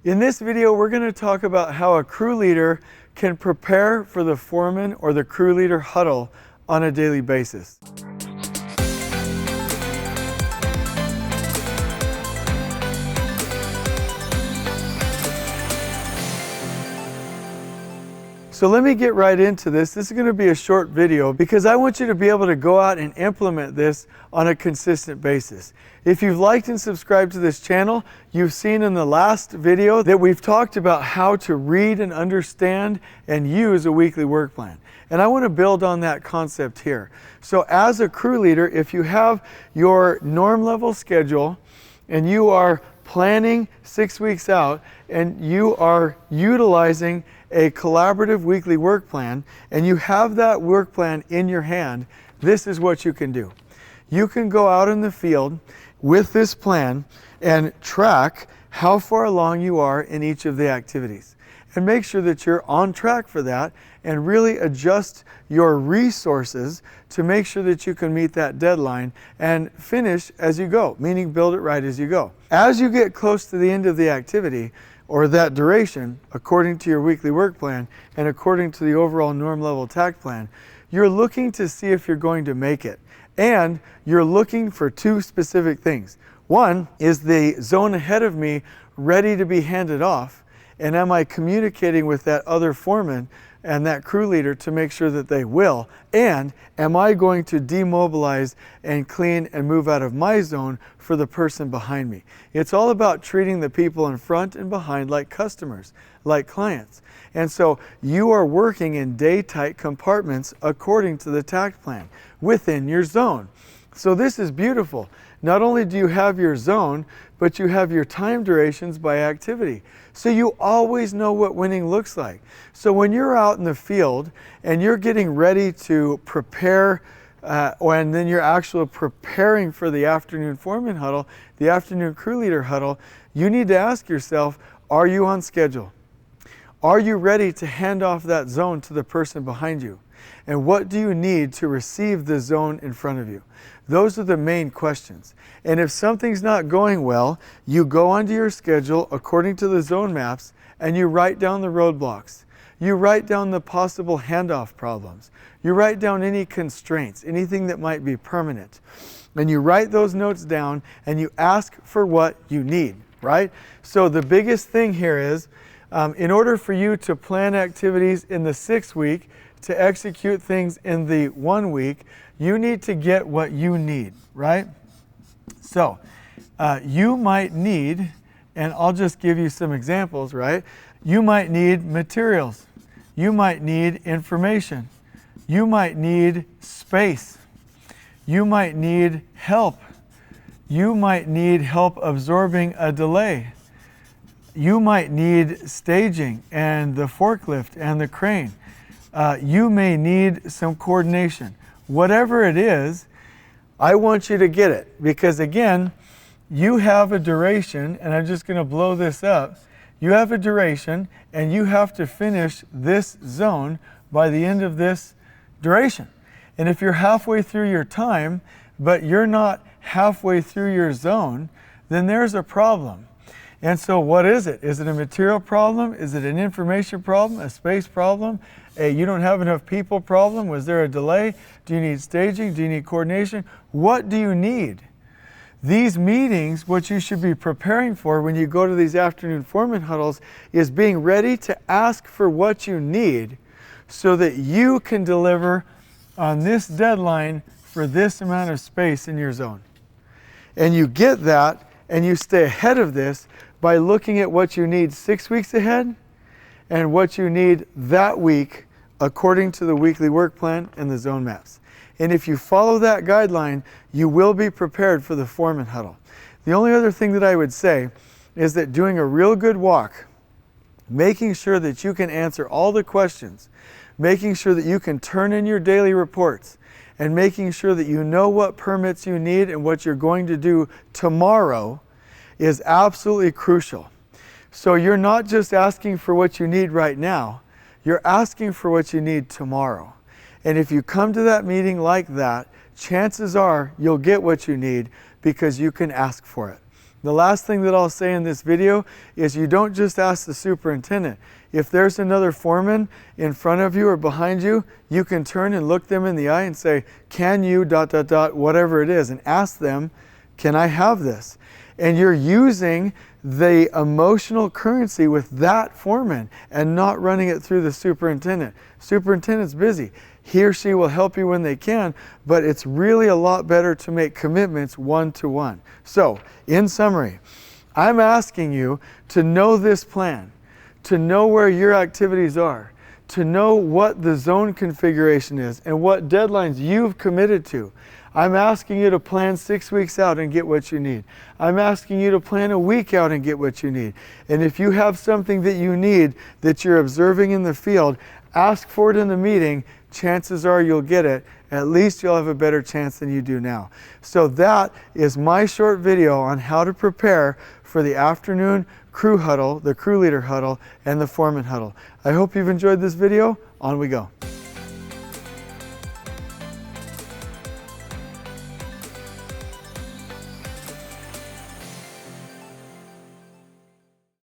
In this video, we're going to talk about how a crew leader can prepare for the foreman or the crew leader huddle on a daily basis. So let me get right into this. This is going to be a short video because I want you to be able to go out and implement this on a consistent basis. If you've liked and subscribed to this channel, you've seen in the last video that we've talked about how to read and understand and use a weekly work plan. And I want to build on that concept here. So as a crew leader, if you have your norm level schedule and you are planning 6 weeks out and you are utilizing a collaborative weekly work plan and you have that work plan in your hand, this is what you can do. You can go out in the field with this plan and track how far along you are in each of the activities and make sure that you're on track for that and really adjust your resources to make sure that you can meet that deadline and finish as you go, meaning build it right as you go. As you get close to the end of the activity or that duration, according to your weekly work plan and according to the overall norm level takt plan, you're looking to see if you're going to make it. And you're looking for two specific things. One, is the zone ahead of me ready to be handed off? And am I communicating with that other foreman and that crew leader to make sure that they will? And am I going to demobilize and clean and move out of my zone for the person behind me? It's all about treating the people in front and behind like customers, like clients. And so you are working in day-tight compartments according to the takt plan within your zone. So this is beautiful. Not only do you have your zone, but you have your time durations by activity. So you always know what winning looks like. So when you're out in the field and you're getting ready to prepare, and then you're actually preparing for the afternoon foreman huddle, the afternoon crew leader huddle, you need to ask yourself, are you on schedule? Are you ready to hand off that zone to the person behind you? And what do you need to receive the zone in front of you? Those are the main questions. And if something's not going well, you go onto your schedule according to the zone maps and you write down the roadblocks. You write down the possible handoff problems. You write down any constraints, anything that might be permanent. And you write those notes down and you ask for what you need, right? So the biggest thing here is, in order for you to plan activities in the 6 week, to execute things in the 1 week, you need to get what you need, right? So you might need, and I'll just give you some examples, right? You might need materials. You might need information. You might need space. You might need help. You might need help absorbing a delay. You might need staging and the forklift and the crane. You may need some coordination. Whatever it is, I want you to get it because again, you have a duration, and I'm just going to blow this up. You have a duration and you have to finish this zone by the end of this duration. And if you're halfway through your time, but you're not halfway through your zone, then there's a problem. And so what is it? Is it a material problem? Is it an information problem? A space problem? You don't have enough people problem? Was there a delay? Do you need staging? Do you need coordination? What do you need? These meetings, what you should be preparing for when you go to these afternoon foreman huddles is being ready to ask for what you need so that you can deliver on this deadline for this amount of space in your zone. And you get that and you stay ahead of this by looking at what you need 6 weeks ahead and what you need that week according to the weekly work plan and the zone maps. And if you follow that guideline, you will be prepared for the foreman huddle. The only other thing that I would say is that doing a real good walk, making sure that you can answer all the questions, making sure that you can turn in your daily reports, and making sure that you know what permits you need and what you're going to do tomorrow is absolutely crucial. So you're not just asking for what you need right now, you're asking for what you need tomorrow. And if you come to that meeting like that, chances are you'll get what you need because you can ask for it. The last thing that I'll say in this video is you don't just ask the superintendent. If there's another foreman in front of you or behind you, you can turn and look them in the eye and say, can you ... whatever it is, and ask them, can I have this? And you're using the emotional currency with that foreman and not running it through the superintendent. Superintendent's busy. He or she will help you when they can, but it's really a lot better to make commitments one-to-one. So, in summary, I'm asking you to know this plan, to know where your activities are, to know what the zone configuration is and what deadlines you've committed to. I'm asking you to plan 6 weeks out and get what you need. I'm asking you to plan a week out and get what you need. And if you have something that you need that you're observing in the field, ask for it in the meeting. Chances are you'll get it. At least you'll have a better chance than you do now. So that is my short video on how to prepare for the afternoon crew huddle, the crew leader huddle, and the foreman huddle. I hope you've enjoyed this video. On we go.